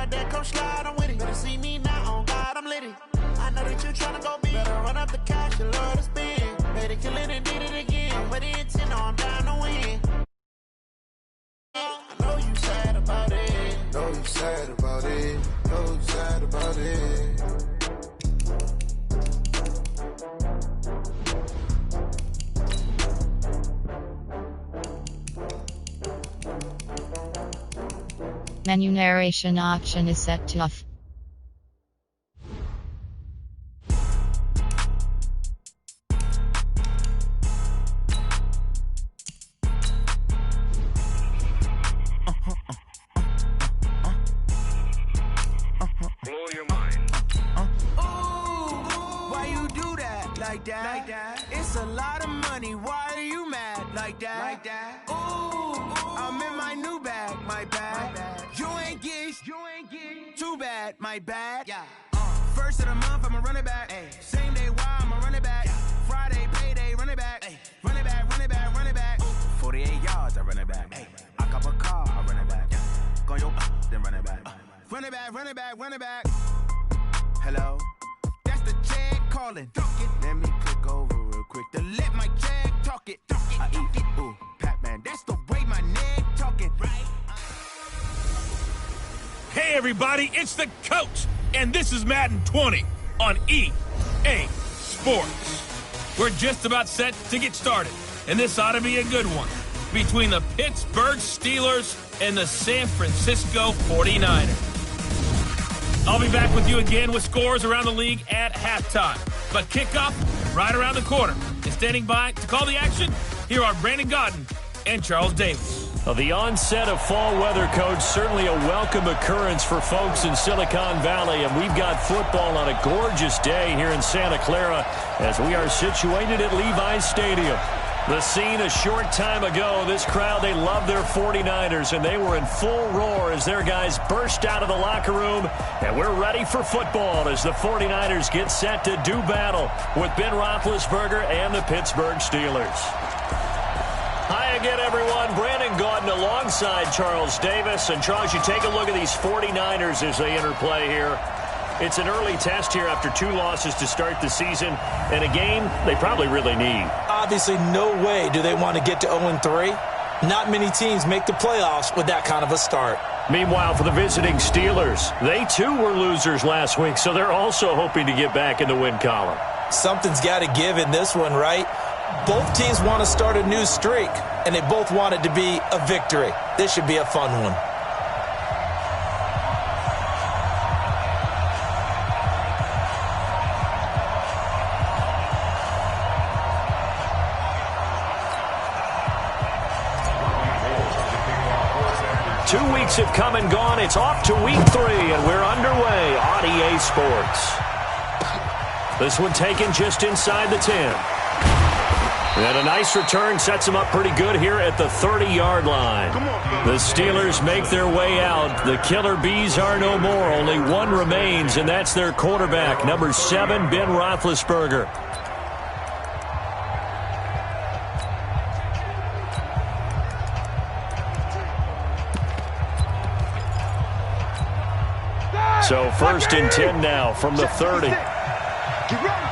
got that, come slide, I'm with it. Better see me now, on God, I'm litty. I know that you tryna go big. Better run up the cash, you love to spend. Better kill it and did it again. But the intent, no, I'm down to win. I know you sad about it. Know you sad about it. Know you sad about it. Menu narration option is set to off. Blow your mind. Why you do that? Like that? It's a lot of money. Why are you mad? Like that? Ooh, I'm in my new bag. My bad. You ain't get too bad. My bad. Yeah. First of the month, I'ma run it back. Ay. Same day, why I'ma run it back. Friday, payday, run it back. Ay. Run it back, run it back, run it back. 48 yards, I run it back. Ay. I cop a car, I run it back. Go yo, then run it back. Run it back, run it back, run it back. Hello? That's the check calling. Let me click over real quick to let my check talk it. I eat it, ooh, Pac-Man. That's the way my neck talking. Right? Hey everybody, it's the coach, and this is Madden 20 on EA Sports. We're just about set to get started, and this ought to be a good one between the Pittsburgh Steelers and the San Francisco 49ers. I'll be back with you again with scores around the league at halftime, but kickoff right around the corner. And standing by to call the action, here are Brandon Godden and Charles Davis. Well, the onset of fall weather, Coach, certainly a welcome occurrence for folks in Silicon Valley, and we've got football on a gorgeous day here in Santa Clara as we are situated at Levi's Stadium. The scene a short time ago, this crowd, they love their 49ers, and they were in full roar as their guys burst out of the locker room, and we're ready for football as the 49ers get set to do battle with Ben Roethlisberger and the Pittsburgh Steelers. Hi again, everyone. Brandon Gaudin alongside Charles Davis. And, Charles, you take a look at these 49ers as they interplay here. It's an early test here after 2 losses to start the season, and a game they probably really need. Obviously, no way do they want to get to 0-3. Not many teams make the playoffs with that kind of a start. Meanwhile, for the visiting Steelers, they too were losers last week, so they're also hoping to get back in the win column. Something's got to give in this one, right? Both teams want to start a new streak, and they both want it to be a victory. This should be a fun one. Two weeks have come and gone. It's off to week 3, and we're underway on EA Sports. This one taken just inside the 10. And a nice return sets them up pretty good here at the 30-yard line. The Steelers make their way out. The Killer Bees are no more. Only one remains, and that's their quarterback, number 7, Ben Roethlisberger. So 1st and 10 now from the 30. Get ready.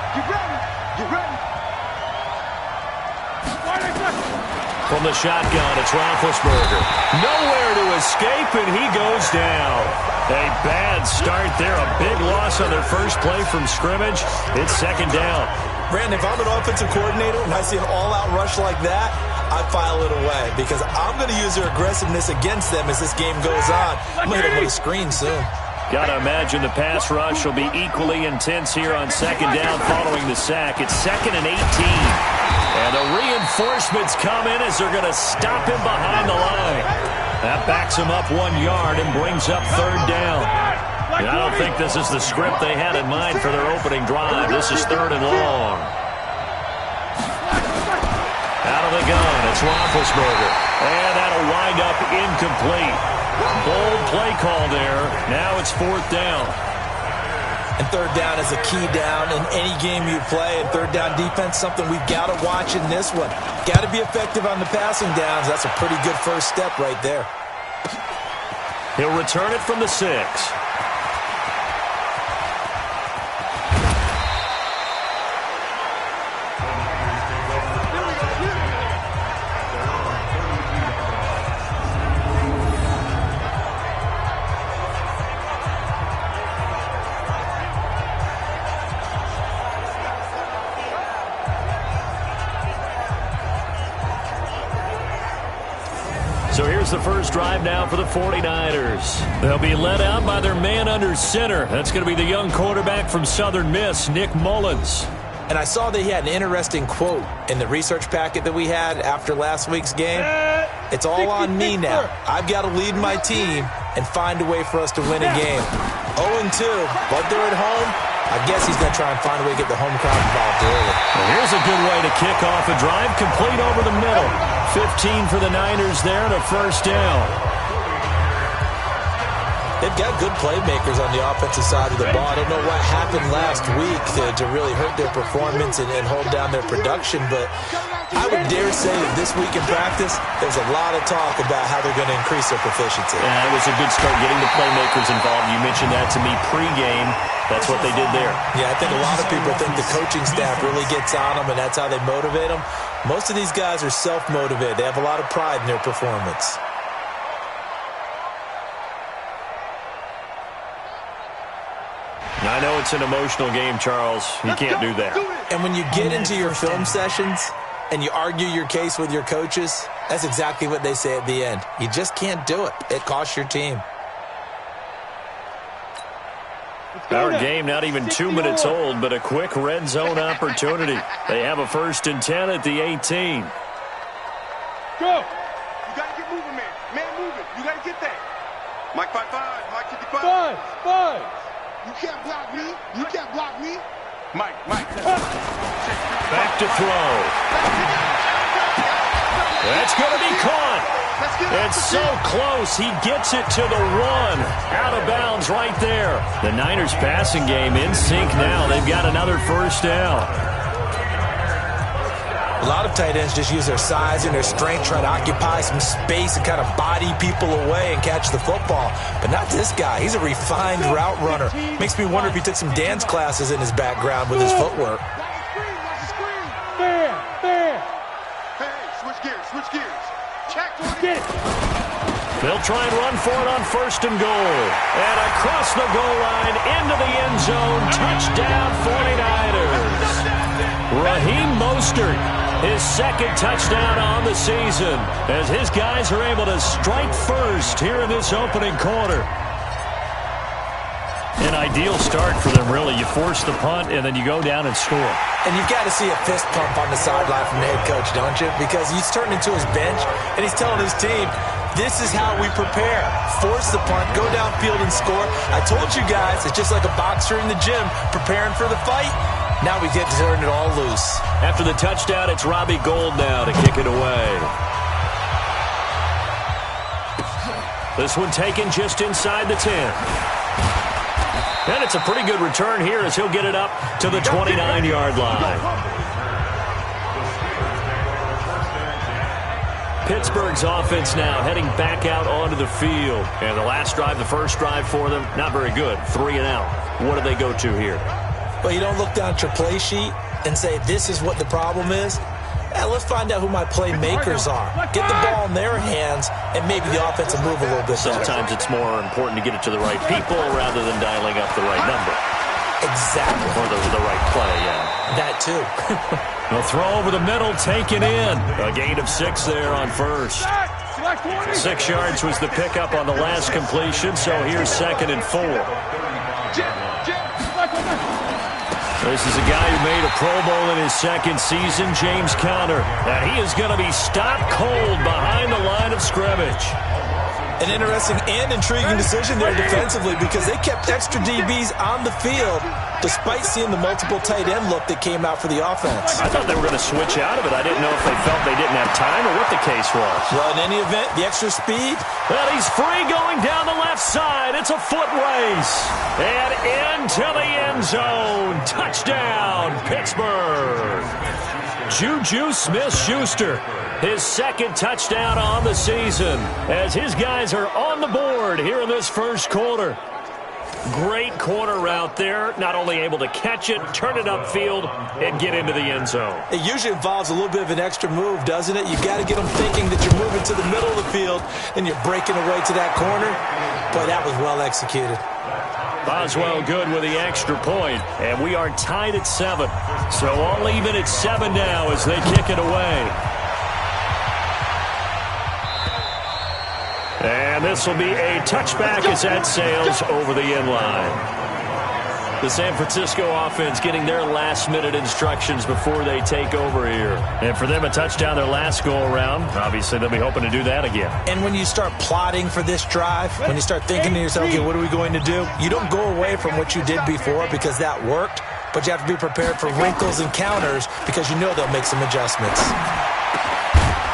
From the shotgun, it's Roethlisberger. Nowhere to escape, and he goes down. A bad start there. A big loss on their first play from scrimmage. It's 2nd down. Brandon, if I'm an offensive coordinator and I see an all-out rush like that, I file it away because I'm going to use their aggressiveness against them as this game goes on. I'm going to hit them with a screen soon. Got to imagine the pass rush will be equally intense here on 2nd down following the sack. It's 2nd and 18. And the reinforcements come in as they're going to stop him behind the line. That backs him up 1 yard and brings up 3rd down. And I don't think this is the script they had in mind for their opening drive. This is 3rd and long. Out of the gun, it's Roethlisberger. And that'll wind up incomplete. Bold play call there. Now it's 4th down. And 3rd down is a key down in any game you play. And 3rd down defense, something we've got to watch in this one. Got to be effective on the passing downs. That's a pretty good first step right there. He'll return it from the 6. So here's the first drive now for the 49ers. They'll be led out by their man under center. That's going to be the young quarterback from Southern Miss, Nick Mullins. And I saw that he had an interesting quote in the research packet that we had after last week's game. It's all on me now. I've got to lead my team and find a way for us to win a game. 0-2, but they're at home. I guess he's going to try and find a way to get the home crowd involved early. Well, here's a good way to kick off a drive, complete over the middle. 15 for the Niners there and a first down. They've got good playmakers on the offensive side of the ball. I don't know what happened last week to really hurt their performance and hold down their production, but I would dare say that this week in practice, there's a lot of talk about how they're going to increase their proficiency. It was a good start getting the playmakers involved. You mentioned that to me pregame. That's what they did there. Yeah, I think a lot of people think the coaching staff really gets on them, and that's how they motivate them. Most of these guys are self-motivated. They have a lot of pride in their performance. I know it's an emotional game, Charles. You can't do that. And when you get into your film sessions and you argue your case with your coaches, that's exactly what they say at the end. You just can't do it. It costs your team. Our game not even 2 minutes old, but a quick red zone opportunity. They have a 1st and 10 at the 18. Go! You got to get moving, man. Man moving. You got to get that. Mike 5-5. Mike 55. Five. You can't block me. You can't block me. Mike. Back to throw. That's going to be caught. It's so close. He gets it to the 1. Out of bounds right there. The Niners passing game in sync now. They've got another first down. A lot of tight ends just use their size and their strength, try to occupy some space and kind of body people away and catch the football. But not this guy. He's a refined route runner. Makes me wonder if he took some dance classes in his background with his footwork. There. Hey, switch gears. Check. Get it. They'll try and run for it on 1st and goal. And across the goal line, into the end zone, touchdown 49ers. Raheem Mostert, his 2nd touchdown on the season, as his guys are able to strike first here in this opening quarter. An ideal start for them, really. You force the punt, and then you go down and score. And you've got to see a fist pump on the sideline from the head coach, don't you? Because he's turned into his bench, and he's telling his team, this is how we prepare. Force the punt, go downfield and score. I told you guys, it's just like a boxer in the gym preparing for the fight. Now we get to turn it all loose. After the touchdown, it's Robbie Gould now to kick it away. This one taken just inside the 10. And it's a pretty good return here as he'll get it up to the 29-yard line. Pittsburgh's offense now heading back out onto the field. And the last drive, the first drive for them, not very good. 3 and out. What do they go to here? Well, you don't look down at your play sheet and say, this is what the problem is. Let's find out who my playmakers are. Get the ball in their hands, and maybe the offense will move a little bit better. Sometimes it's more important to get it to the right people rather than dialing up the right number. Exactly. Or the right play, yeah. That too. A throw over the middle, taken in. A gain of 6 there on 1st. 6 yards was the pickup on the last completion, so here's 2nd and 4. This is a guy who made a Pro Bowl in his 2nd season, James Conner. And he is going to be stopped cold behind the line of scrimmage. An interesting and intriguing decision there defensively because they kept extra DBs on the field despite seeing the multiple tight end look that came out for the offense. I thought they were going to switch out of it. I didn't know if they felt they didn't have time or what the case was. Well, in any event, the extra speed. Well, he's free going down the left side. It's a foot race. And into the end zone. Touchdown, Pittsburgh. Juju Smith-Schuster, his second touchdown on the season, as his guys are on the board here in this first quarter. Great corner route there, not only able to catch it, turn it upfield, and get into the end zone. It usually involves a little bit of an extra move, doesn't it? You got to get them thinking that you're moving to the middle of the field, and you're breaking away to that corner. Boy, that was well executed. Boswell good with the extra point, and we are tied at 7. So all even at 7 now as they kick it away. And this will be a touchback as that sails over the end line. The San Francisco offense getting their last-minute instructions before they take over here. And for them, a touchdown their last go-around. Obviously, they'll be hoping to do that again. And when you start plotting for this drive, when you start thinking to yourself, okay, what are we going to do? You don't go away from what you did before because that worked, but you have to be prepared for wrinkles and counters because you know they'll make some adjustments.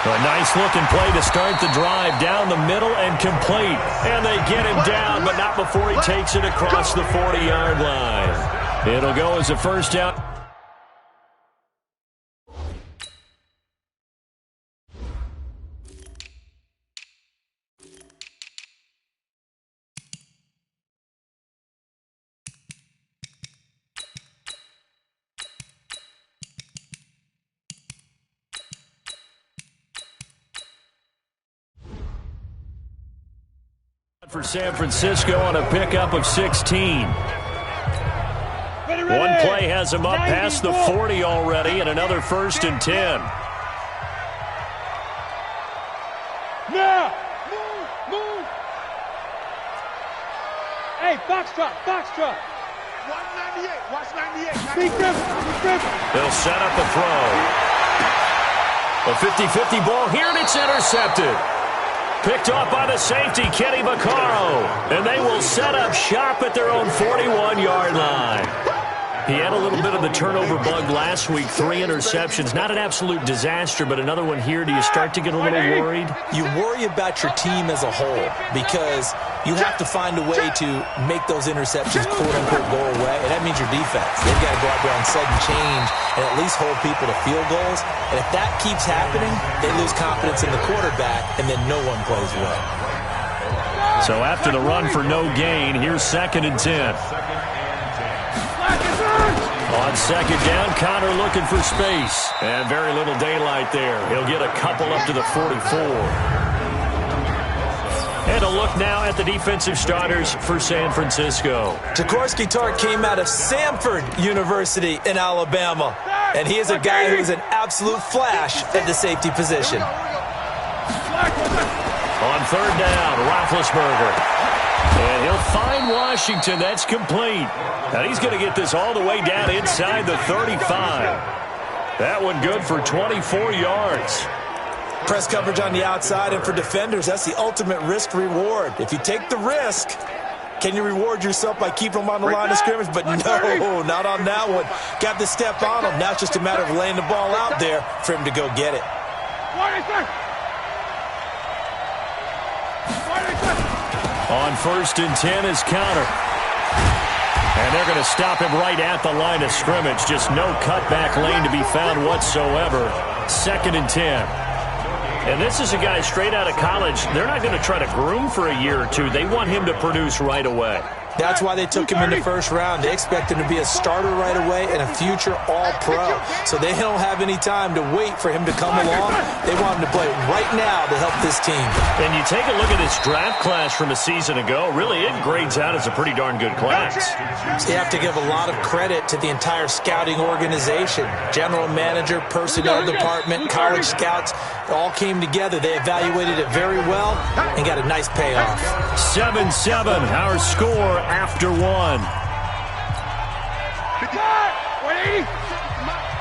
A nice-looking play to start the drive down the middle and complete. And they get him down, but not before he takes it across the 40-yard line. It'll go as a first down. For San Francisco on a pickup of 16. One play has him up past the 40 already, and another 1st and 10. Now! Move! Hey, foxtrot! 198, watch 98. Be careful. They'll set up a throw. A 50-50 ball here, and it's intercepted. Picked off by the safety, Kenny Vaccaro. And they will set up shop at their own 41-yard line. He had a little bit of the turnover bug last week, 3 interceptions. Not an absolute disaster, but another one here. Do you start to get a little worried? You worry about your team as a whole because you have to find a way to make those interceptions, quote-unquote, go away, and that means your defense. They've got to go out there on sudden change and at least hold people to field goals. And if that keeps happening, they lose confidence in the quarterback, and then no one plays well. So after the run for no gain, here's 2nd and 10. On 2nd down, Connor looking for space. And very little daylight there. He'll get a couple up to the 44. And a look now at the defensive starters for San Francisco. Jaworski Tartt came out of Samford University in Alabama. And he is a guy who is an absolute flash at the safety position. On 3rd down, Roethlisberger. And he'll find Washington. That's complete. And he's going to get this all the way down inside the 35. That one good for 24 yards. Press coverage on the outside, and for defenders, that's the ultimate risk-reward. If you take the risk, can you reward yourself by keeping them on the line of scrimmage? But no, not on that one. Got to step on them. Now it's just a matter of laying the ball out there for him to go get it. On 1st and 10 is Counter. And they're going to stop him right at the line of scrimmage. Just no cutback lane to be found whatsoever. 2nd and 10. And this is a guy straight out of college. They're not going to try to groom for a year or two. They want him to produce right away. That's why they took him in the 1st round. They expect him to be a starter right away and a future all-pro. So they don't have any time to wait for him to come along. They want him to play right now to help this team. And you take a look at this draft class from a season ago. Really, it grades out as a pretty darn good class. So you have to give a lot of credit to the entire scouting organization. General manager, personnel department, college scouts, all came together. They evaluated it very well and got a nice payoff. 7-7, our score after 1.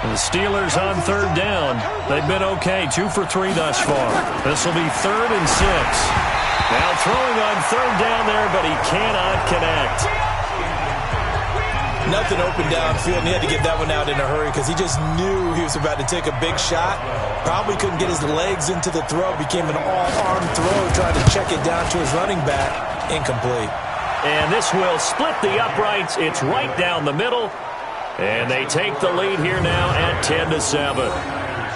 The Steelers on 3rd down. They've been okay, 2 for 3 thus far. This will be 3rd and 6. Now throwing on 3rd down there, but he cannot connect. Nothing open downfield, and he had to get that one out in a hurry because he just knew he was about to take a big shot. Probably couldn't get his legs into the throw. Became an all-arm throw, trying to check it down to his running back. Incomplete. And this will split the uprights. It's right down the middle. And they take the lead here now at 10-7.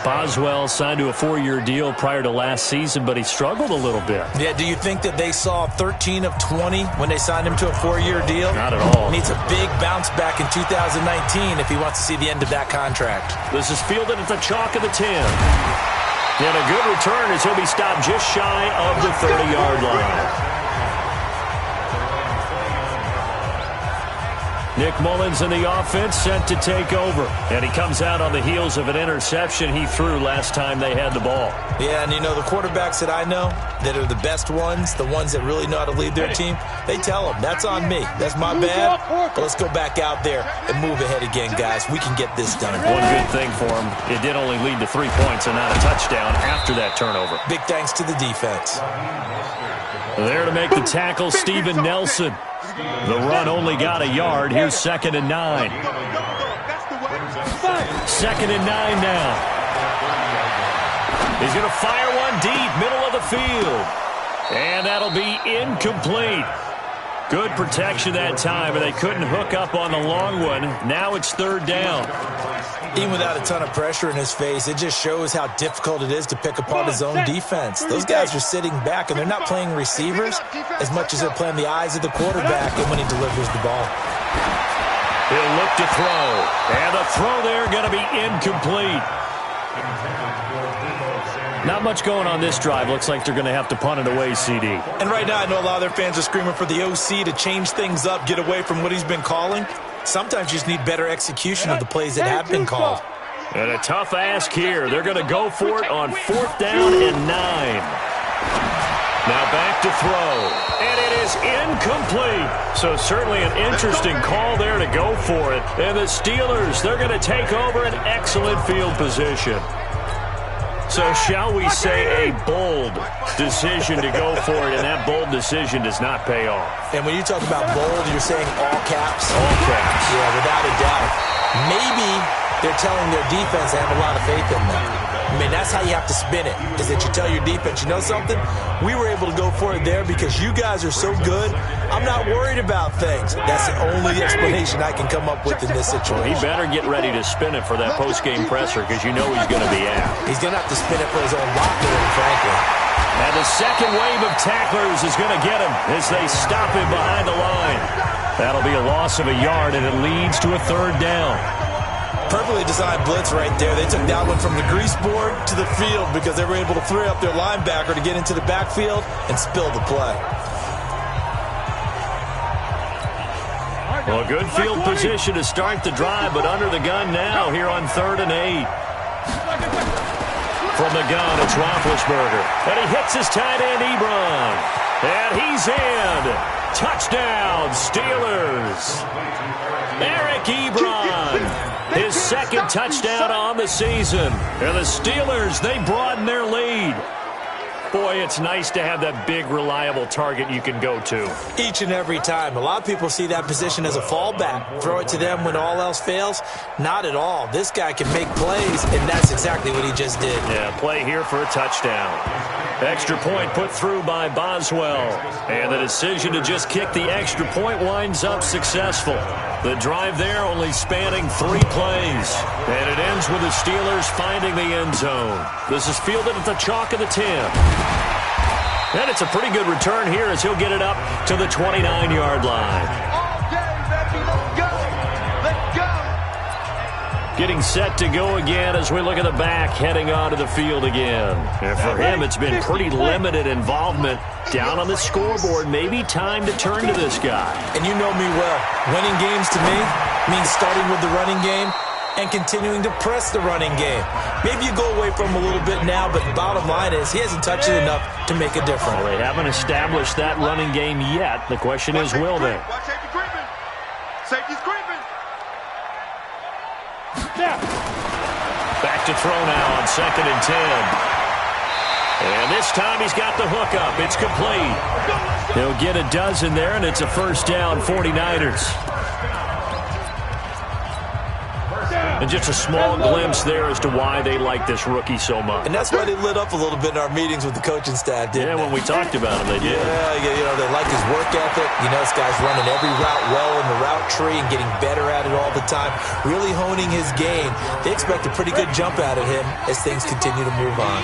Boswell signed to a 4-year deal prior to last season, but he struggled a little bit. Yeah, do you think that they saw 13 of 20 when they signed him to a 4-year deal? Not at all. Needs a big bounce back in 2019 if he wants to see the end of that contract. This is fielded at the chalk of the 10. And a good return as he'll be stopped just shy of the 30-yard line. Nick Mullins in the offense set to take over. And he comes out on the heels of an interception he threw last time they had the ball. Yeah, and you know, the quarterbacks that I know that are the best ones, the ones that really know how to lead their team, they tell them, that's on me. That's my bad. But let's go back out there and move ahead again, guys. We can get this done. One good thing for him, it did only lead to 3 points and not a touchdown after that turnover. Big thanks to the defense. There to make the tackle, Steven Nelson. The run only got a yard. Here's 2nd and 9. 2nd and 9 now. He's going to fire one deep, middle of the field. And that'll be incomplete. Good protection that time, but they couldn't hook up on the long one. Now it's 3rd down. Even without a ton of pressure in his face, it just shows how difficult it is to pick apart his own defense. Those guys are sitting back, and they're not playing receivers as much as they're playing the eyes of the quarterback and when he delivers the ball. He'll look to throw. And the throw there going to be incomplete. Not much going on this drive. Looks like they're going to have to punt it away, CD. And right now, I know a lot of their fans are screaming for the OC to change things up, get away from what he's been calling. Sometimes you just need better execution of the plays that have been called. And a tough ask here. They're going to go for it on 4th down and 9. Now back to throw. And it is incomplete. So certainly an interesting call there to go for it. And the Steelers, they're going to take over an excellent field position. So shall we say a bold decision to go for it, and that bold decision does not pay off. And when you talk about bold, you're saying all caps? All caps. Yeah, without a doubt. Maybe they're telling their defense they have a lot of faith in them. I mean, that's how you have to spin it, is that you tell your defense, you know something? We were able to go for it there because you guys are so good. I'm not worried about things. That's the only explanation I can come up with in this situation. He better get ready to spin it for that post-game presser because you know he's going to be out. He's going to have to spin it for his own locker room, frankly. And the second wave of tacklers is going to get him as they stop him behind the line. That'll be a loss of a yard, and it leads to a 3rd down. Perfectly designed blitz right there. They took that one from the grease board to the field because they were able to free up their linebacker to get into the backfield and spill the play. Well, good field position to start the drive, but under the gun now here on 3rd and 8. From the gun, it's Roethlisberger. And he hits his tight end, Ebron. And he's in. Touchdown, Steelers. Eric Ebron. His 2nd touchdown on the season. And the Steelers, they broaden their lead. Boy, it's nice to have that big, reliable target you can go to. Each and every time. A lot of people see that position as a fallback. Throw it to them when all else fails. Not at all. This guy can make plays, and that's exactly what he just did. Yeah, play here for a touchdown. Extra point put through by Boswell. And the decision to just kick the extra point winds up successful. The drive there only spanning 3 plays. And it ends with the Steelers finding the end zone. This is fielded at the chalk of the 10. And it's a pretty good return here as he'll get it up to the 29-yard line. Getting set to go again as we look at the back, heading onto the field again. And for him, it's been pretty limited involvement down on the scoreboard. Maybe time to turn to this guy. And you know me well. Winning games to me means starting with the running game and continuing to press the running game. Maybe you go away from him a little bit now, but the bottom line is he hasn't touched it enough to make a difference. Well, they haven't established that running game yet. The question is, will they? Watch safety creeping. Safety's creeping. Back to throw now on 2nd and 10. And this time he's got the hook up. It's complete. He'll get a dozen there, and it's a 1st down, 49ers. And just a small glimpse there as to why they like this rookie so much. And that's why they lit up a little bit in our meetings with the coaching staff, didn't they? When we talked about him, they did. Yeah, they like his work ethic. This guy's running every route well in the route tree and getting better at it all the time, really honing his game. They expect a pretty good jump out of him as things continue to move on.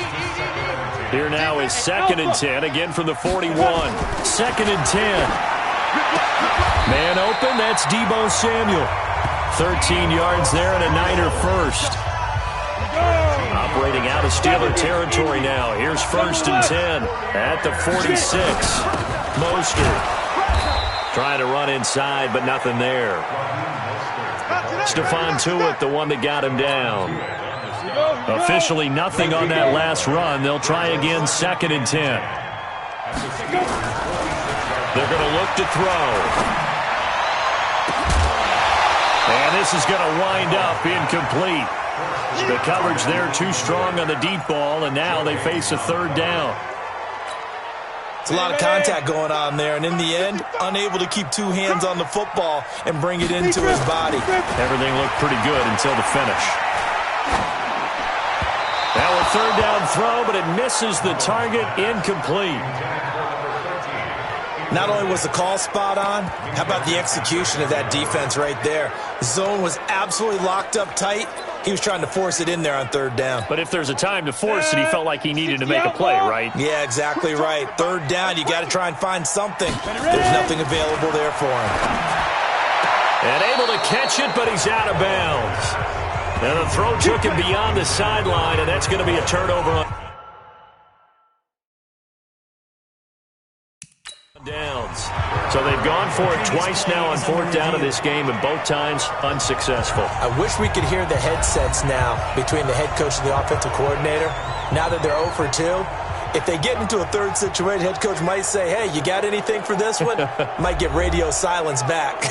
Here now is 2nd and 10, again from the 41. 2nd and 10. Man open, that's Deebo Samuel. 13 yards there and a Niner first. Operating out of Steeler territory now. Here's 1st and 10 at the 46. Mostert trying to run inside, but nothing there. Stephon Tuitt, the one that got him down. Officially nothing on that last run. They'll try again, 2nd and 10. They're going to look to throw. And this is going to wind up incomplete. The coverage there too strong on the deep ball, and now they face a 3rd down. It's a lot of contact going on there, and in the end, unable to keep 2 hands on the football and bring it into his body. Everything looked pretty good until the finish. Now a 3rd down throw, but it misses the target, incomplete. Not only was the call spot on, how about the execution of that defense right there? The zone was absolutely locked up tight. He was trying to force it in there on 3rd down. But if there's a time to force it, he felt like he needed to make a play, right? Yeah, exactly right. 3rd down, you got to try and find something. There's nothing available there for him. And able to catch it, but he's out of bounds. And the throw took him beyond the sideline, and that's going to be a turnover on downs. So they've gone for it twice now on 4th down of this game, and both times unsuccessful. I wish we could hear the headsets now between the head coach and the offensive coordinator. Now that they're 0 for 2, if they get into a 3rd situation, head coach might say, hey, you got anything for this one? Might get radio silence back.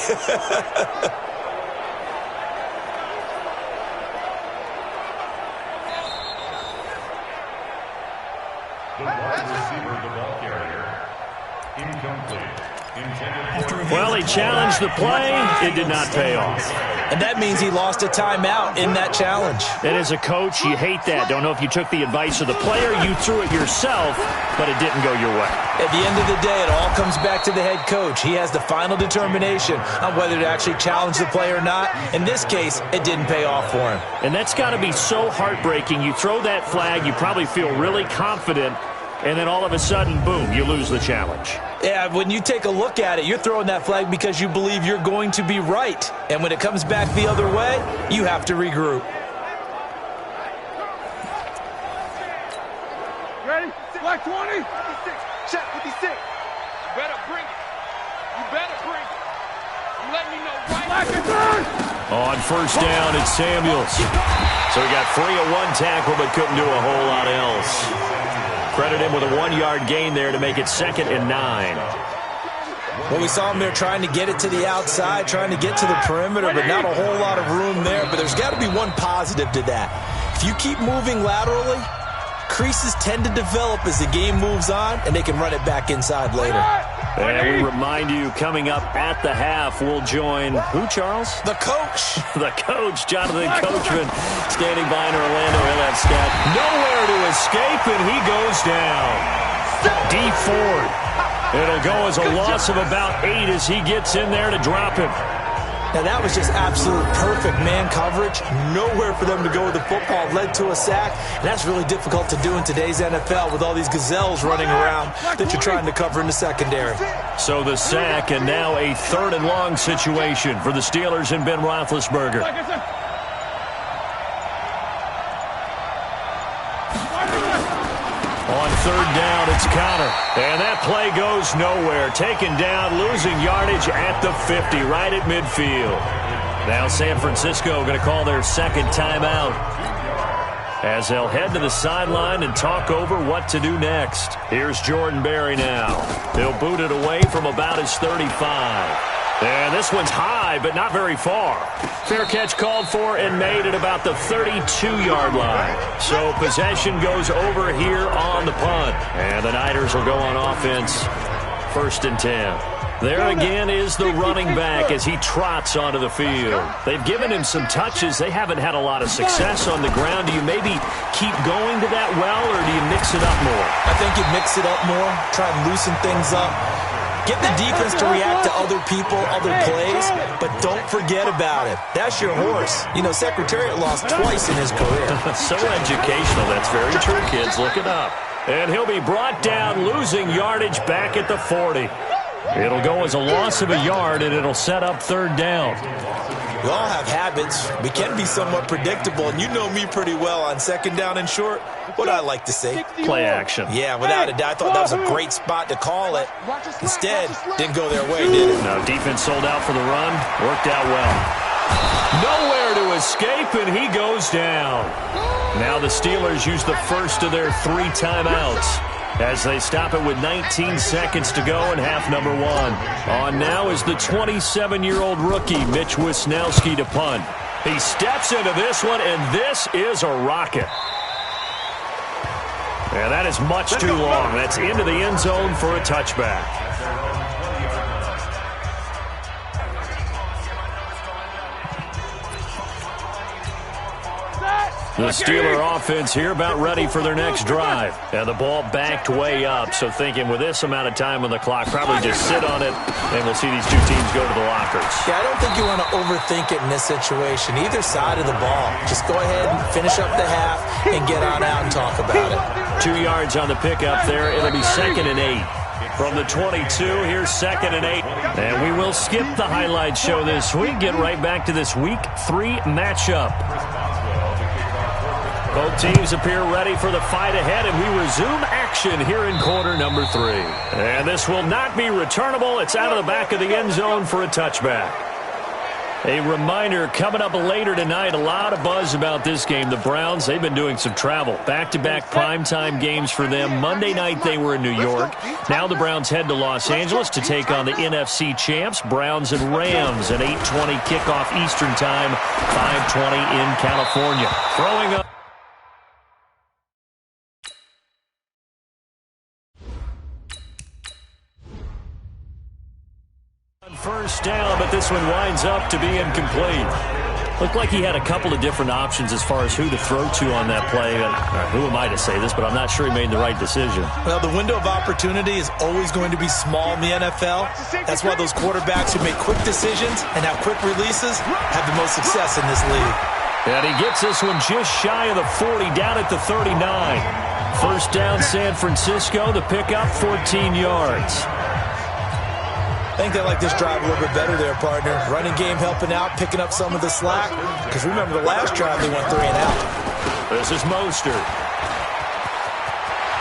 Well, he challenged the play. It did not pay off. And that means he lost a timeout in that challenge. And as a coach, you hate that. Don't know if you took the advice of the player, you threw it yourself, but it didn't go your way. At the end of the day, it all comes back to the head coach. He has the final determination on whether to actually challenge the play or not. In this case, it didn't pay off for him. And that's got to be so heartbreaking. You throw that flag, you probably feel really confident, and then all of a sudden, boom, you lose the challenge. Yeah, when you take a look at it, you're throwing that flag because you believe you're going to be right. And when it comes back the other way, you have to regroup. Ready? Black 20. 56. Check 56. You better bring it. You better bring it. You let me know right. Black and 3rd. On 1st down, it's Samuels. So he got 3 of 1 tackle, but couldn't do a whole lot else. Credit him with a 1-yard gain there to make it 2nd and 9. Well, we saw him there trying to get it to the outside, trying to get to the perimeter, but not a whole lot of room there. But there's got to be one positive to that. If you keep moving laterally, creases tend to develop as the game moves on, and they can run it back inside later. And we remind you, coming up at the half, we'll join who, Charles? The coach. The coach, Jonathan Coachman, standing by in Orlando. He'll have Stat nowhere to escape, and he goes down. D Ford. It'll go as a loss of about 8 as he gets in there to drop him. Now, that was just absolute perfect man coverage. Nowhere for them to go with the football. Led to a sack. And that's really difficult to do in today's NFL with all these gazelles running around that you're trying to cover in the secondary. So the sack, and now a 3rd and long situation for the Steelers and Ben Roethlisberger. On 3rd down, it's Connor. And that play goes nowhere. Taken down, losing yardage at the 50, right at midfield. Now San Francisco going to call their 2nd timeout, as they'll head to the sideline and talk over what to do next. Here's Jordan Berry now. He'll boot it away from about his 35. And this one's high, but not very far. Fair catch called for and made at about the 32-yard line. So possession goes over here on the punt. And the Niners will go on offense, 1st and 10. There again is the running back as he trots onto the field. They've given him some touches. They haven't had a lot of success on the ground. Do you maybe keep going to that well, or do you mix it up more? I think you mix it up more, try and loosen things up. Get the defense to react to other people, other plays, but don't forget about it. That's your horse. You know, Secretariat lost twice in his career. So educational. That's very true, kids. Look it up. And he'll be brought down, losing yardage back at the 40. It'll go as a loss of a yard, and it'll set up third down. We all have habits. We can be somewhat predictable, and you know me pretty well on second down and short. What I like to say? Play action. Yeah, without a doubt. I thought that was a great spot to call it. Instead, didn't go their way, did it? No, defense sold out for the run. Worked out well. Nowhere to escape, and he goes down. Now the Steelers use the first of their 3 timeouts as they stop it with 19 seconds to go in half number 1. On now is the 27-year-old rookie, Mitch Wisnowski, to punt. He steps into this one, and this is a rocket. And that is much too long. That's into the end zone for a touchback. The Steeler offense here about ready for their next drive. And the ball backed way up, so thinking with this amount of time on the clock, probably just sit on it, and we'll see these two teams go to the lockers. Yeah, I don't think you want to overthink it in this situation. Either side of the ball. Just go ahead and finish up the half and get on out and talk about it. 2 yards on the pickup there. It'll be 2nd and 8. From the 22, here's 2nd and 8. And we will skip the highlight show this week. Get right back to this Week 3 matchup. Both teams appear ready for the fight ahead, and we resume action here in quarter number 3. And this will not be returnable. It's out of the back of the end zone for a touchback. A reminder, coming up later tonight, a lot of buzz about this game. The Browns, they've been doing some travel. Back-to-back primetime games for them. Monday night they were in New York. Now the Browns head to Los Angeles to take on the NFC champs, Browns and Rams. An 8:20 kickoff Eastern time, 5:20 in California. Throwing up. First down, but this one winds up to be incomplete. Looked like he had a couple of different options as far as who to throw to on that play. Who am I to say this, but I'm not sure he made the right decision. Well, the window of opportunity is always going to be small in the NFL. That's why those quarterbacks who make quick decisions and have quick releases have the most success in this league. And he gets this one just shy of the 40, down at the 39. First down, San Francisco. The pickup, 14 yards. I think they like this drive a little bit better there, partner. Running game helping out, picking up some of the slack. Because remember, the last drive they went 3 and out. This is Mostert.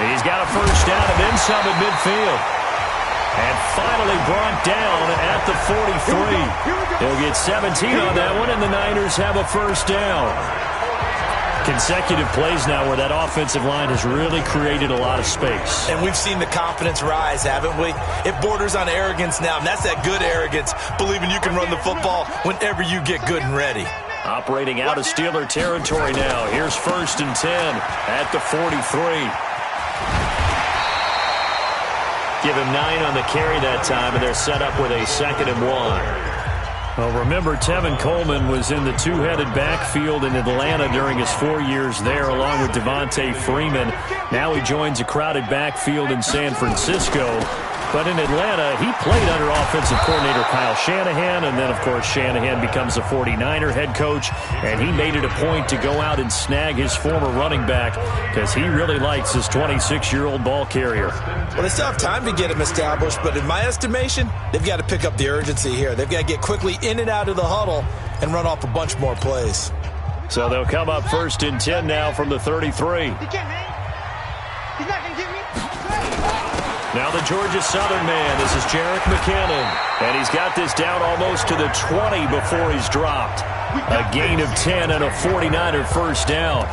He's got a first down and then some at midfield. And finally brought down at the 43. He'll get 17 on that one, and the Niners have a first down. Consecutive plays now where that offensive line has really created a lot of space. And we've seen the confidence rise, haven't we? It borders on arrogance now, and that's that good arrogance, believing you can run the football whenever you get good and ready. Operating out of Steeler territory now. Here's 1st and 10 at the 43. Give him 9 on the carry that time, and they're set up with a 2nd and 1. Well, remember, Tevin Coleman was in the two-headed backfield in Atlanta during his 4 years there, along with Devontae Freeman. Now he joins a crowded backfield in San Francisco. But in Atlanta, he played under offensive coordinator Kyle Shanahan, and then, of course, Shanahan becomes a 49er head coach, and he made it a point to go out and snag his former running back because he really likes his 26-year-old ball carrier. Well, they still have time to get him established, but in my estimation, they've got to pick up the urgency here. They've got to get quickly in and out of the huddle and run off a bunch more plays. So they'll come up 1st and 10 now from the 33. He's not going to get me. Now the Georgia Southern man, this is Jerick McKinnon. And he's got this down almost to the 20 before he's dropped. A gain of 10 and a 49er first down.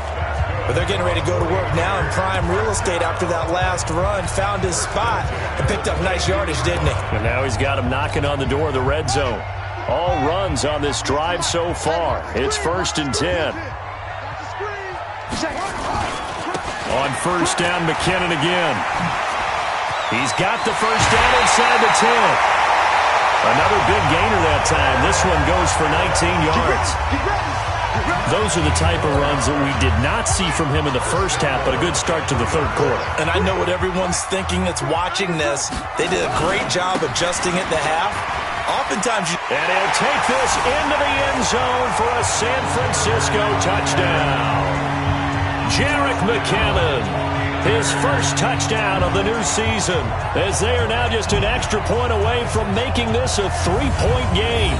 But they're getting ready to go to work now in prime real estate after that last run. Found his spot and picked up nice yardage, didn't he? And now he's got him knocking on the door of the red zone. All runs on this drive so far. It's 1st and 10. On first down, McKinnon again. He's got the first down inside the 10. Another big gainer that time. This one goes for 19 yards. Those are the type of runs that we did not see from him in the first half, but a good start to the third quarter. And I know what everyone's thinking that's watching this. They did a great job adjusting at the half. Oftentimes And he'll take this into the end zone for a San Francisco touchdown. Jarek McCammon, his first touchdown of the new season, as they are now just an extra point away from making this a 3-point game.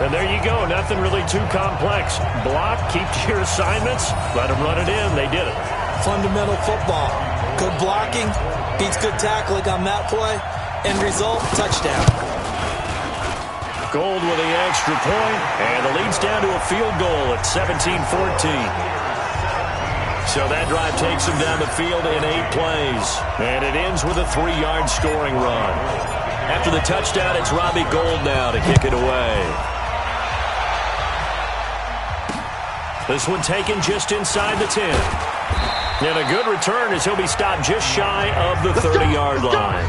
And there you go, nothing really too complex. Block, keep to your assignments, let them run it in. They did it. fundamental football. Good blocking, beats good tackling on that play. End result, touchdown. Gold with the extra point, and the lead's down to a field goal at 17-14. So that drive takes them down the field in 8 plays, and it ends with a 3-yard scoring run. After the touchdown, it's Robbie Gould now to kick it away. This one taken just inside the 10. And a good return as he'll be stopped just shy of the 30-yard line.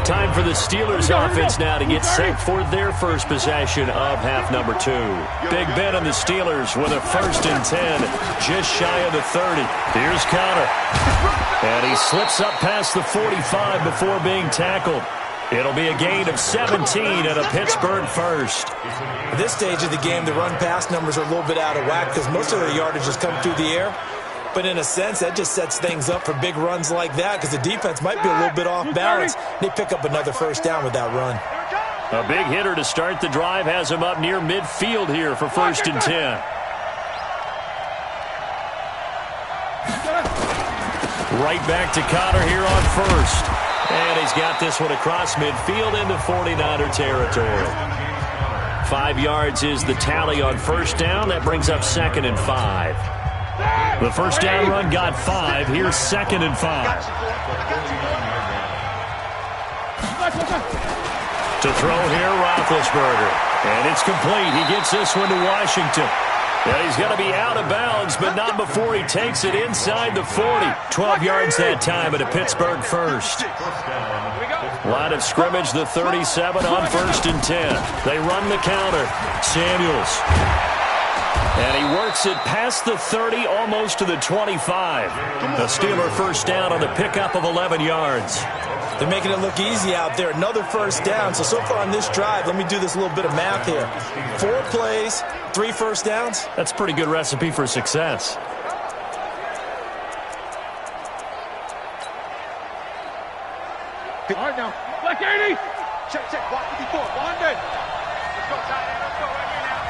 Time for the Steelers offense now to get set for their first possession of half number 2. Big Ben on the Steelers with a 1st and 10, just shy of the 30. Here's Connor. And he slips up past the 45 before being tackled. It'll be a gain of 17 and a Pittsburgh first. At this stage of the game, the run-pass numbers are a little bit out of whack because most of their yardage has come through the air. But in a sense, that just sets things up for big runs like that because the defense might be a little bit off balance. They pick up another first down with that run. A big hitter to start the drive has him up near midfield here for 1st and 10. Right back to Connor here on 1st. And he's got this one across midfield into 49er territory. 5 yards is the tally on 1st down. That brings up 2nd and 5. The first down run got 5. Here's 2nd and 5. To throw here, Roethlisberger. And it's complete. He gets this one to Washington. And he's going to be out of bounds, but not before he takes it inside the 40. 12 yards that time at a Pittsburgh first. Line of scrimmage, the 37 on 1st and 10. They run the counter. Samuels. And he works it past the 30, almost to the 25. A Steeler first down on the pickup of 11 yards. They're making it look easy out there. Another first down. So far on this drive, let me do this little bit of math here. 4 plays, 3 first downs. That's a pretty good recipe for success. All right now. Black 80. Check. Walk 54. One day. Let's go, tight end. Let's go right here now.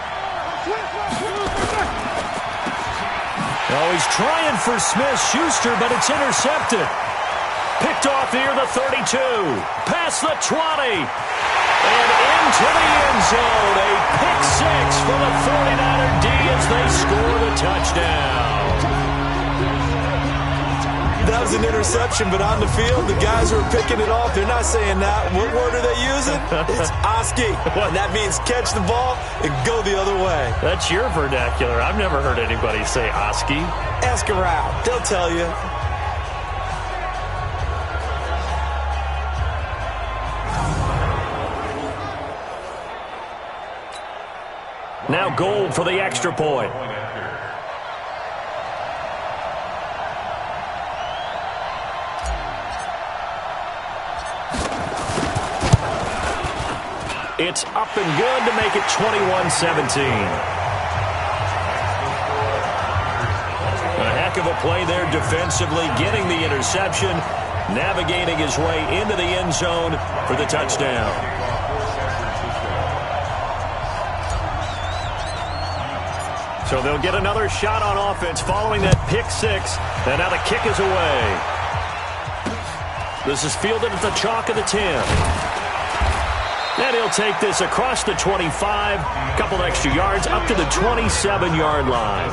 Oh, he's trying for Smith-Schuster, but it's intercepted. Picked off here, the 32. Past the 20. And into the end zone. A pick 6 for the 49er D as they score the touchdown. That was an interception, but on the field, the guys who are picking it off, they're not saying that. What word are they using? It's Oski. And that means catch the ball and go the other way. That's your vernacular. I've never heard anybody say Oski. Ask around. They'll tell you. Now Gould for the extra point. It's up and good to make it 21-17. A heck of a play there defensively, getting the interception, navigating his way into the end zone for the touchdown. So they'll get another shot on offense following that pick 6, and now the kick is away. This is fielded at the chalk of the 10. And he'll take this across the 25, a couple extra yards, up to the 27-yard line.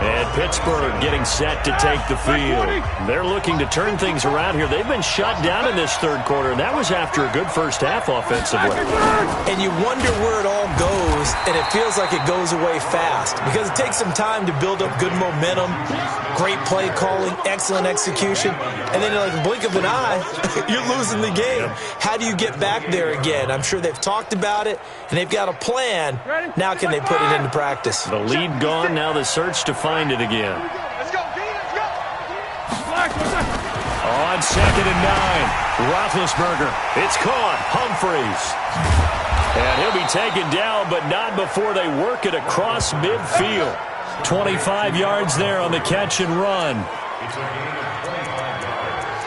And Pittsburgh getting set to take the field. They're looking to turn things around here. They've been shut down in this third quarter, and that was after a good first half offensively. And you wonder where it all goes goes, and it feels like it goes away fast because it takes some time to build up good momentum, great play calling, excellent execution, and then in like a blink of an eye, you're losing the game. How do you get back there again? I'm sure they've talked about it, and they've got a plan. Now can they put it into practice? The lead gone, now the search to find it again. Let's go, B, let's go. On 2nd and 9, Roethlisberger. It's caught. Humphreys. And he'll be taken down, but not before they work it across midfield. 25 yards there on the catch and run.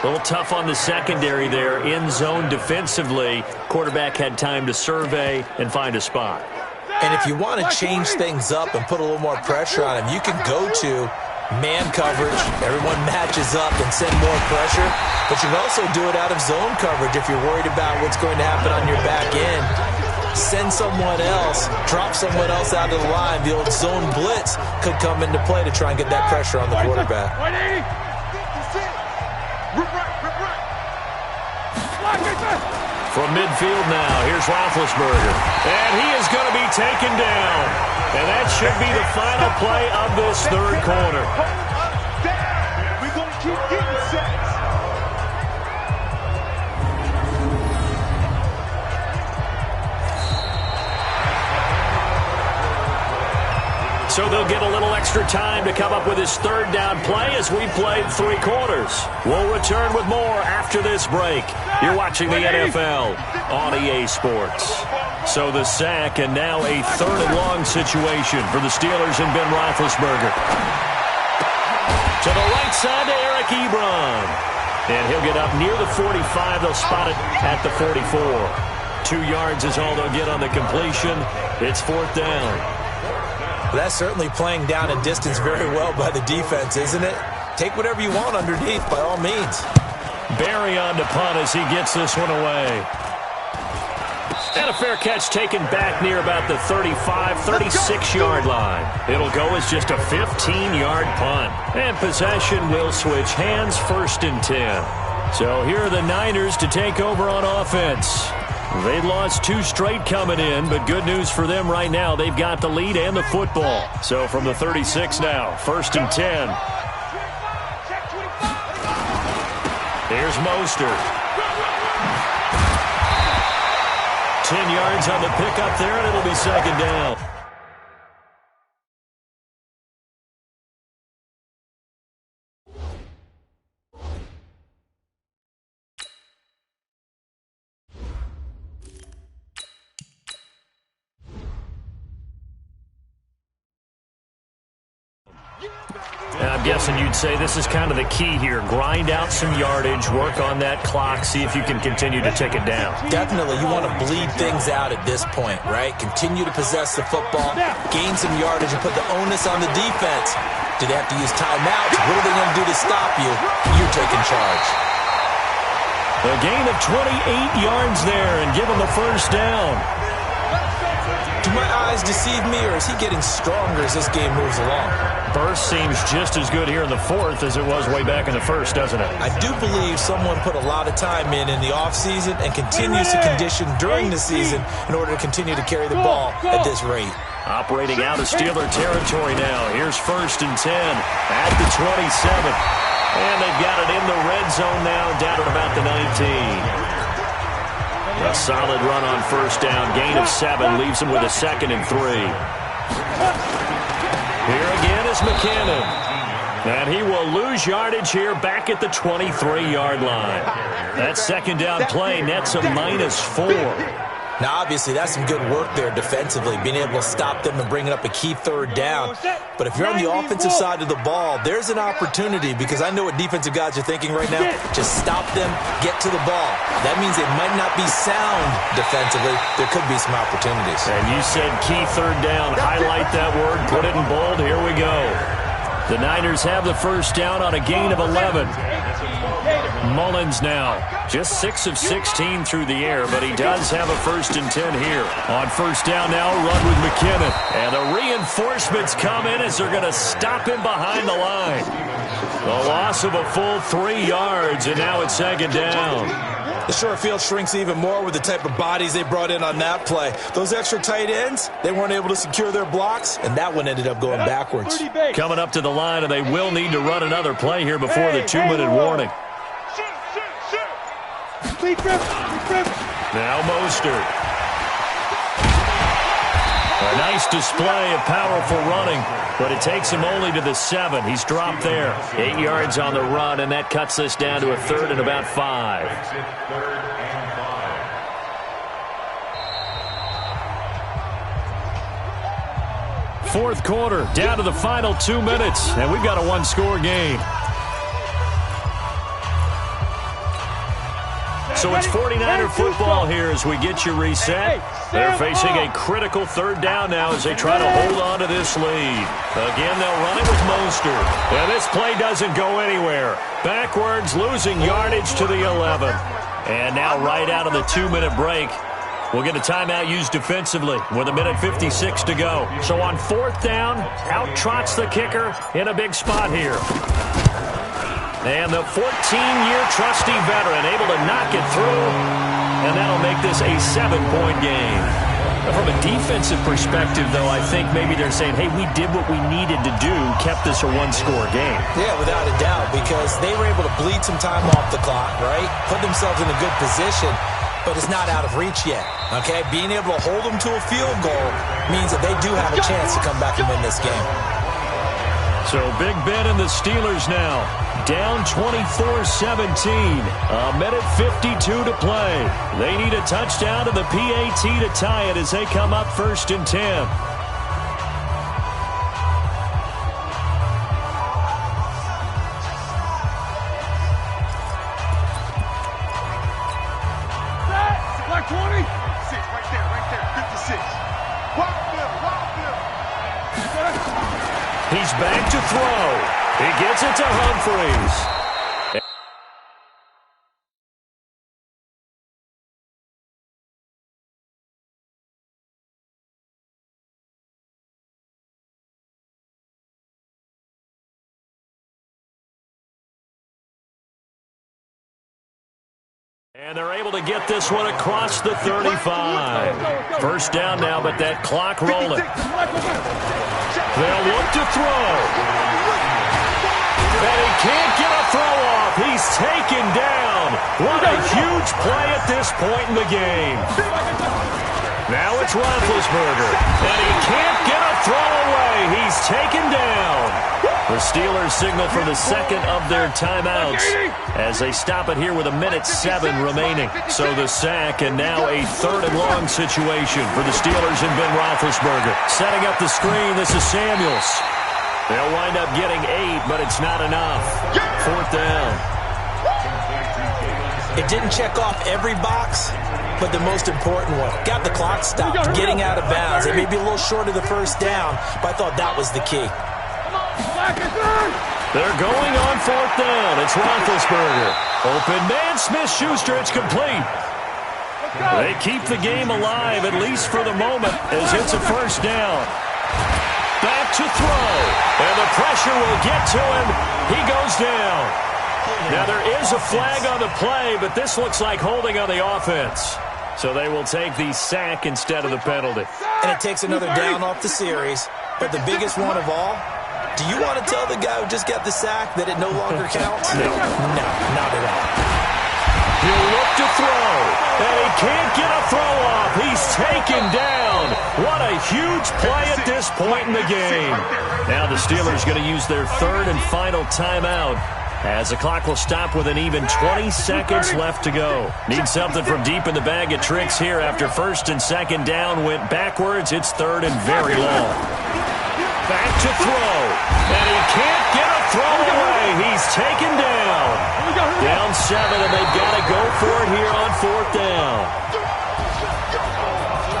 A little tough on the secondary there. In zone defensively. Quarterback had time to survey and find a spot. And if you want to change things up and put a little more pressure on him, you can go to man coverage. Everyone matches up and send more pressure. But you can also do it out of zone coverage if you're worried about what's going to happen on your back end. Send someone else, drop someone else out of the line. The old zone blitz could come into play to try and get that pressure on the quarterback. From midfield now, here's Roethlisberger. And he is going to be taken down. And that should be the final play of this third quarter. We're going to keep getting sacks. So they'll get a little extra time to come up with his third down play as we played 3 quarters. We'll return with more after this break. You're watching the NFL on EA Sports. So the sack and now a 3rd and long situation for the Steelers and Ben Roethlisberger. To the right side to Eric Ebron. And he'll get up near the 45. They'll spot it at the 44. 2 yards is all they'll get on the completion. It's 4th down. That's certainly playing down a distance very well by the defense, isn't it? Take whatever you want underneath, by all means. Barry on to punt as he gets this one away. And a fair catch taken back near about the 35, 36-yard line. It'll go as just a 15-yard punt. And possession will switch hands, 1st and 10. So here are the Niners to take over on offense. They lost 2 straight coming in, but good news for them right now. They've got the lead and the football. So from the 36 now, 1st and 10. Here's Mostert. 10 yards on the pickup there, and it'll be 2nd down. And I'm guessing you'd say this is kind of the key here. Grind out some yardage, work on that clock, see if you can continue to tick it down. Definitely. You want to bleed things out at this point, right? Continue to possess the football, gain some yardage, and put the onus on the defense. Do they have to use timeouts? What are they going to do to stop you? You're taking charge. A gain of 28 yards there and give them the 1st down. Do my eyes deceive me, or is he getting stronger as this game moves along? Burst seems just as good here in the 4th as it was way back in the 1st, doesn't it? I do believe someone put a lot of time in the offseason and continues to condition during the season in order to continue to carry the ball at this rate. Operating out of Steeler territory now. Here's 1st and 10 at the 27. And they've got it in the red zone now, down at about the 19. A solid run on 1st down. Gain of 7 leaves them with a 2nd and 3. Here again is McKinnon. And he will lose yardage here back at the 23-yard line. That 2nd down play nets a -4. Now, obviously, that's some good work there defensively, being able to stop them and bringing up a key 3rd down. But if you're on the offensive side of the ball, there's an opportunity, because I know what defensive guys are thinking right now. Just stop them, get to the ball. That means they might not be sound defensively. There could be some opportunities. And you said key 3rd down. Highlight that word, put it in bold. Here we go. The Niners have the 1st down on a gain of 11. Mullins now, just 6 of 16 through the air, but he does have a 1st and 10 here. On 1st down now, run with McKinnon. And the reinforcements come in as they're going to stop him behind the line. A loss of a full 3 yards, and now it's second down. The short field shrinks even more with the type of bodies they brought in on that play. Those extra tight ends, they weren't able to secure their blocks, and that one ended up going backwards. Coming up to the line, and they will need to run another play here before the 2-minute warning. Now Mostert. A nice display of powerful running, but it takes him only to the 7. He's dropped there. 8 yards on the run, and that cuts this down to a 3rd and about 5. Fourth quarter, down to the final 2 minutes, and we've got a one-score game. So it's 49er football here as we get you reset. They're facing a critical 3rd down now as they try to hold on to this lead. Again, they'll run it with Mostert. And this play doesn't go anywhere. Backwards, losing yardage to the 11. And now right out of the 2-minute break, we'll get a timeout used defensively with 1:56 to go. So on 4th down, out trots the kicker in a big spot here. And the 14-year trusty veteran able to knock it through, and that'll make this a 7-point game. From a defensive perspective, though, I think maybe they're saying, hey, we did what we needed to do, kept this a one-score game. Yeah, without a doubt, because they were able to bleed some time off the clock, right? Put themselves in a good position, but it's not out of reach yet, okay? Being able to hold them to a field goal means that they do have a chance to come back and win this game. So Big Ben and the Steelers now down 24-17. 1:52 to play. They need a touchdown to the PAT to tie it as they come up 1st and 10. Black 20. 6 right there. 56. He's back to throw. He gets it to Humphries. And they're able to get this one across the 35. 1st down now, but that clock rolling. They'll look to throw. And he can't get a throw off. He's taken down. What a huge play at this point in the game. Now it's Roethlisberger. And he can't get a throw away. He's taken down. The Steelers signal for the 2nd of their timeouts as they stop it here with 1:07 remaining. So the sack, and now a 3rd and long situation for the Steelers and Ben Roethlisberger. Setting up the screen, this is Samuels. They'll wind up getting 8, but it's not enough. 4th down. It didn't check off every box, but the most important one. Got the clock stopped, getting out of bounds. It may be a little short of the 1st down, but I thought that was the key. They're going on 4th down. It's Roethlisberger. Open man, Smith-Schuster. It's complete. They keep the game alive, at least for the moment, as it's a 1st down. Back to throw. And the pressure will get to him. He goes down. Now there is a flag on the play, but this looks like holding on the offense. So they will take the sack instead of the penalty. And it takes another down off the series. But the biggest one of all, do you want to tell the guy who just got the sack that it no longer counts? No. No, not at all. He'll look to throw, and he can't get a throw off. He's taken down. What a huge play at this point in the game. Now the Steelers going to use their 3rd and final timeout as the clock will stop with an even 20 seconds left to go. Need something from deep in the bag of tricks here after 1st and 2nd down went backwards. It's 3rd and very long. Back to throw, and he can't get a throw away. He's taken down. Down 7, and they've got to go for it here on 4th down.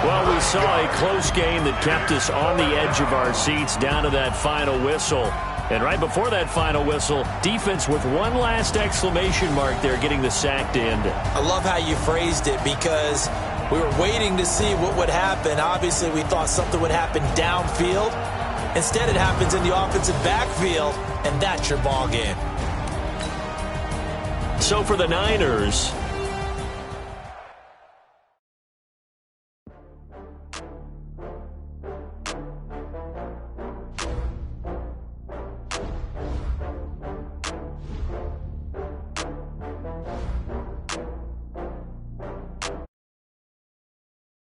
Well, we saw a close game that kept us on the edge of our seats down to that final whistle. And right before that final whistle, defense with one last exclamation mark there, getting the sack to end it. I love how you phrased it, because we were waiting to see what would happen. Obviously, we thought something would happen downfield. Instead, it happens in the offensive backfield, and that's your ball game. So for the Niners,